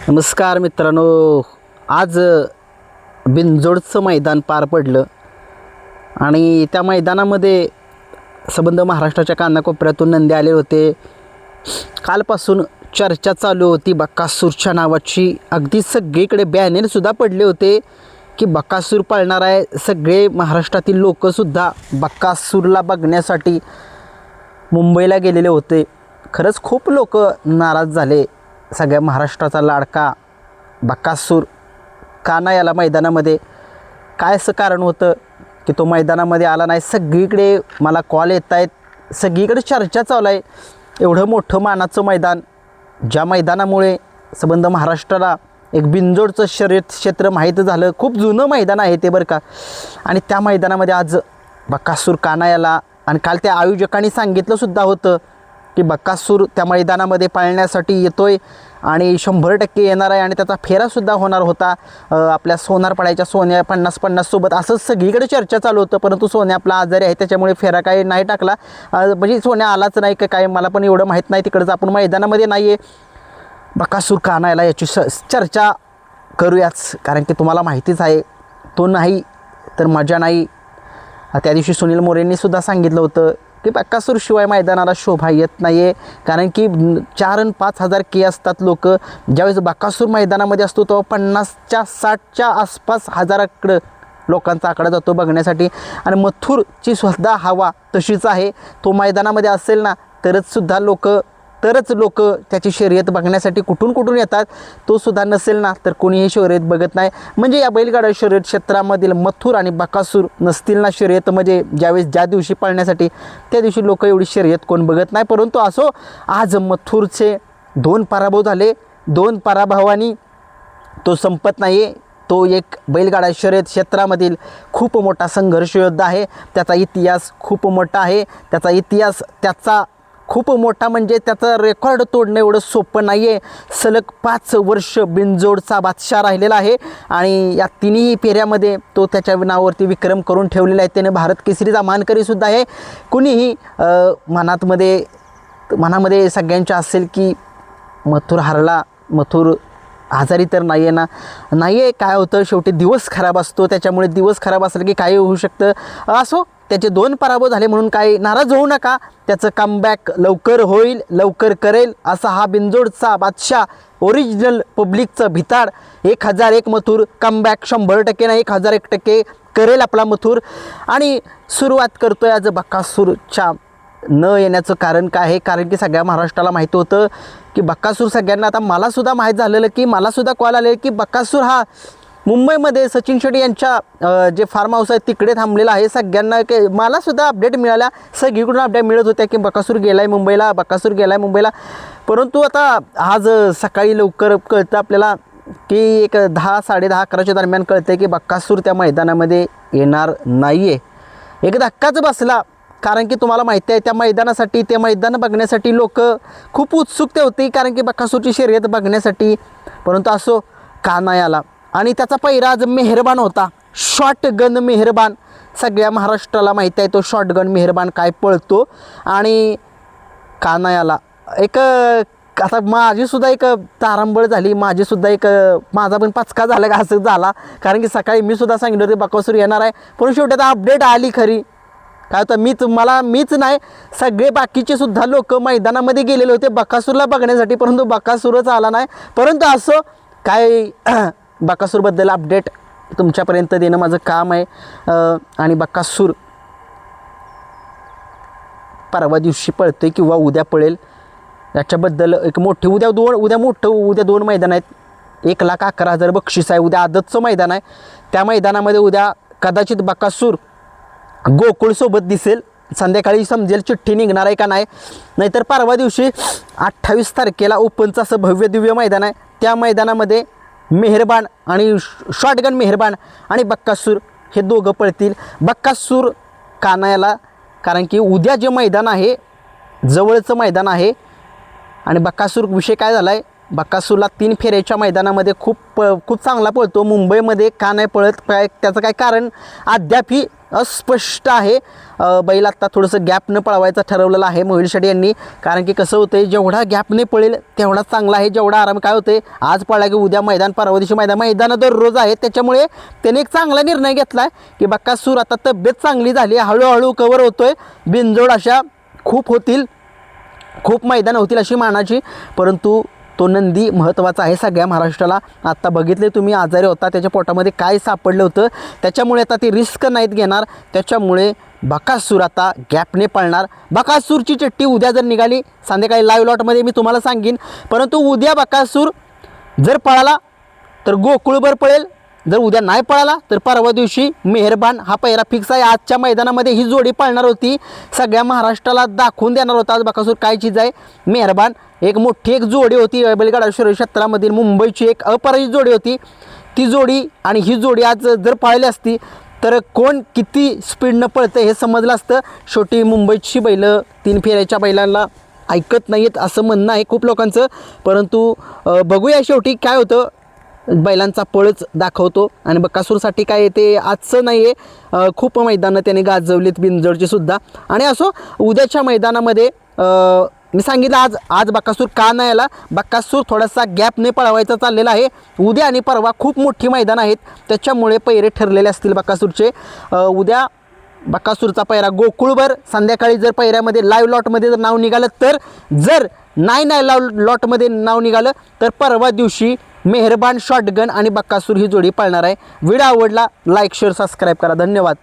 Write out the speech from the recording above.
नमस्कार मित्रांनो, आज बिनजोडचं मैदान पार पडलं आणि त्या मैदानामध्ये संबंध महाराष्ट्राच्या कानाकोपऱ्यातून नंदी आले होते. कालपासून चर्चा चालू होती बकासूरच्या नावाची. अगदी सगळीकडे बॅनरसुद्धा पडले होते की बकासूर पळणार आहे. सगळे महाराष्ट्रातील लोकसुद्धा बकासूरला बघण्यासाठी मुंबईला गेलेले होते. खरंच खूप लोक नाराज झाले. सगळ्या महाराष्ट्राचा लाडका बकासूर का नाही आला मैदानामध्ये? काय असं कारण होतं की तो मैदानामध्ये आला नाही? सगळीकडे मला कॉल येत आहेत, सगळीकडे चर्चा चालू आहे. एवढं मोठं मानाचं मैदान, ज्या मैदानामुळे संबंध महाराष्ट्राला एक बिनजोडचं शर्यत क्षेत्र माहीत झालं. खूप जुनं मैदान आहे ते बरं का. आणि त्या मैदानामध्ये आज बकासूर का नाही आला? आणि काल त्या आयोजकांनी सांगितलंसुद्धा होतं की बकासूर त्या मैदानामध्ये पाळण्यासाठी येतोय आणि 100% येणार आहे. आणि त्याचा फेरासुद्धा होणार होता आपल्या सोनारपाड्याच्या सोन्या 50-50 सोबत, असं सगळीकडे चर्चा चालू होतं. परंतु सोन्या आपला आजारी आहे, त्याच्यामुळे फेरा काही नाही टाकला. म्हणजे सोन्या आलाच नाही का काय, मला पण एवढं माहीत नाही. तिकडचं आपण मैदानामध्ये नाही आहे. बकासूर का नाही आला याची चर्चा करूयाच, कारण की तुम्हाला माहितीच आहे, तो नाही तर मजा नाही. त्या दिवशी सुनील मोरेंनी सुद्धा सांगितलं होतं की बकासूर शिवाय मैदानाला शोभा येत नाही आहे. कारण की 4 आणि 5 हजार के असतात लोक. ज्यावेळेस बकासूर मैदानामध्ये असतो तेव्हा 50च्या 60च्या आसपास हजाराकडं लोकांचा आकडा जातो बघण्यासाठी. आणि मथुरची सुद्धा हवा तशीच आहे. तो मैदानामध्ये असेल ना तरच लोक त्याची शर्यत बघण्यासाठी कुठून येतात. तो सुद्धा नसेल ना तर कोणीही शर्यत बघत नाही. म्हणजे या बैलगाडा शर्यत क्षेत्रामधील मथुर आणि बकासूर नसतील ना शर्यत, म्हणजे ज्या दिवशी पळण्यासाठी त्या दिवशी लोक एवढी शर्यत कोण बघत नाही. परंतु असो, आज मथुरचे 2 पराभव झाले. 2 पराभवांनी तो संपत नाही आहे. तो एक बैलगाडा शर्यत क्षेत्रामधील खूप मोठा संघर्ष योद्धा आहे. त्याचा इतिहास खूप मोठा आहे. त्याचा खूप मोठा म्हणजे त्याचं रेकॉर्ड तोडणं एवढं सोपं नाही आहे. सलग 5 वर्ष बिनजोडचा बादशाह राहिलेला आहे आणि या तिन्ही फेऱ्यामध्ये तो त्याच्या नावावरती विक्रम करून ठेवलेला आहे. त्याने भारत केसरीचा मानकरीसुद्धा आहे. कुणीही मनामध्ये सगळ्यांच्या असेल की मथुर हरला, मथुर आजारी तर नाही आहे ना. नाही आहे, काय होतं शेवटी दिवस खराब असतो, त्याच्यामुळे दिवस खराब असलं की काही होऊ शकतं. असो, त्याचे 2 पराभव झाले म्हणून काही नाराज होऊ नका. त्याचं कमबॅक लवकर होईल, लवकर करेल असा हा बिनजोडचा बादशाह, ओरिजिनल पब्लिकचं भिताड 1001 मथुर कमबॅक 100% नाही 1001% करेल आपला मथुर. आणि सुरुवात करतोय आज बकासूरच्या न येण्याचं कारण काय आहे? कारण की सगळ्या महाराष्ट्राला माहिती होतं की बकासूर, सगळ्यांना आता मलासुद्धा माहीत झालेलं की मलासुद्धा कॉल आले की बकासूर हा मुंबईमध्ये सचिन शेट्टी यांच्या जे फार्म हाऊस आहे तिकडे थांबलेला आहे. सगळ्यांना मलासुद्धा अपडेट मिळाल्या, सगळीकडून अपडेट मिळत होत्या की बकासूर गेला आहे मुंबईला. परंतु आता आज सकाळी लवकर कळतं आपल्याला की एक 10-10:30-11च्या दरम्यान कळतं की बकासूर त्या मैदानामध्ये येणार नाही आहे. एक धक्काच बसला, कारण की तुम्हाला माहिती आहे त्या मैदानासाठी, ते मैदान बघण्यासाठी लोक खूप उत्सुकता होती, कारण की बकासूरची शर्यत बघण्यासाठी. परंतु असो, का नाही आला? आणि त्याचा पहिरा आज मेहरबान होता, शॉटगन मेहरबान. सगळ्या महाराष्ट्राला माहिती आहे तो शॉटगन मेहरबान काय पळतो. आणि का नाही आला? आता माझीसुद्धा एक तारंबळ झाली, माझा पण पचका झाला का असं झाला. कारण की सकाळी मी सुद्धा सांगितलं होते बकासूर येणार आहे, पण शेवटी आता अपडेट आली खरी. काय होतं, मीच नाही, सगळे बाकीचे सुद्धा लोक मैदानामध्ये गेलेले होते बकासूरला बघण्यासाठी, परंतु बकासूरच आला नाही. परंतु असं काय, बकासूरबद्दल अपडेट तुमच्यापर्यंत देणं माझं काम आहे. आणि बकासूर परवा दिवशी पळतोय किंवा उद्या पळेल याच्याबद्दल एक मोठी उद्या 2 मैदान आहेत. 1,11,000 बक्षीस आहे. उद्या आदतचं मैदान आहे. त्या मैदानामध्ये उद्या कदाचित बकासूर गोकुळसोबत दिसेल. संध्याकाळी समजेल चिठ्ठी निघणार आहे का नाही. नाहीतर परवा दिवशी 28 तारखेला ओपनचं असं भव्य दिव्य मैदान आहे. त्या मैदानामध्ये मेहरबान आणि शॉटगन मेहरबान आणि बकासूर हे दोघं पळतील. बकासूर कानायाला, कारण की उद्या जे मैदान आहे जवळचं मैदान आहे. आणि बकासूर विषय काय झाला आहे, बकासूरला 3 फेऱ्याच्या मैदानामध्ये खूप चांगला पळतो. मुंबईमध्ये का नाही पळत, त्याचं काय कारण अद्यापही अस्पष्ट आहे. बैल आत्ता थोडंसं गॅपनं पळवायचं ठरवलेलं आहे मोहिल शेट्टी यांनी. कारण की कसं होतं आहे, जेवढा गॅपने पळेल तेवढा चांगला आहे. जेवढा आराम काय होतं आहे, आज पळला की उद्या मैदान, परवा दिवशी मैदानं दररोज आहेत. त्याच्यामुळे त्याने एक चांगला निर्णय घेतला आहे की बकासूर आता तब्येत चांगली झाली, हळूहळू कवर होतो आहे. बिनजोड अशा खूप होतील, खूप मैदानं होतील अशी मानाची. परंतु तो नंदी महत्त्वाचा आहे सगळ्या महाराष्ट्राला. आत्ता बघितले तुम्ही, आजारी होता, त्याच्या पोटामध्ये काय सापडलं होतं, त्याच्यामुळे आता ती रिस्क नाहीत घेणार. त्याच्यामुळे बकासूर आता गॅपने पळणार. बकासूरची चिठ्ठी उद्या जर निघाली संध्याकाळी लाईव्ह लॉटमध्ये मी तुम्हाला सांगेन. परंतु उद्या बकासूर जर पळाला तर गोकुळभर पळेल, जर उद्या नाही पळाला तर परवा दिवशी मेहरबान हा पैरा फिक्स आहे. आजच्या मैदानामध्ये ही जोडी पळणार होती, सगळ्या महाराष्ट्राला दाखवून देणार होता आज बकासूर काय चीज आहे. मेहरबान एक मोठी एक जोडी होती बैलगाडा शर्यत क्षेत्रामधील, मुंबईची एक अपराजित जोडी होती. ती जोडी आणि ही जोडी आज जर पळाली असती तर कोण किती स्पीडनं पळतं हे समजलं असतं. शेवटी मुंबईची बैलं 3 फेऱ्याच्या बैलांना ऐकत नाहीत असं म्हणणं आहे खूप लोकांचं. परंतु बघूया शेवटी काय होतं. बैलांचा पळच दाखवतो आणि बकासूरसाठी काय ते आजचं नाही आहे, खूप मैदानं त्याने गाजवलीत बिनजोडची सुद्धा. आणि असो उद्याच्या मैदानामध्ये मी सांगितलं आज बकासूर का नाही आला. बकासूर थोडासा गॅपने पळवायचा चाललेला आहे. उद्या आणि परवा खूप मोठी मैदान आहेत, त्याच्यामुळे पैरे ठरलेले असतील बकासूरचे. उद्या बकासूरचा पैरा गोकुळभर संध्याकाळी जर पैऱ्यामध्ये लाईव्ह लॉटमध्ये जर नाव निघालं तर, जर नाही लॉटमध्ये नाव निघालं तर परवा दिवशी मेहरबान शॉटगन आणि बकासूर ही जोडी पळणार आहे. व्हिडिओ आवडला लाईक शेअर सबस्क्राईब करा. धन्यवाद.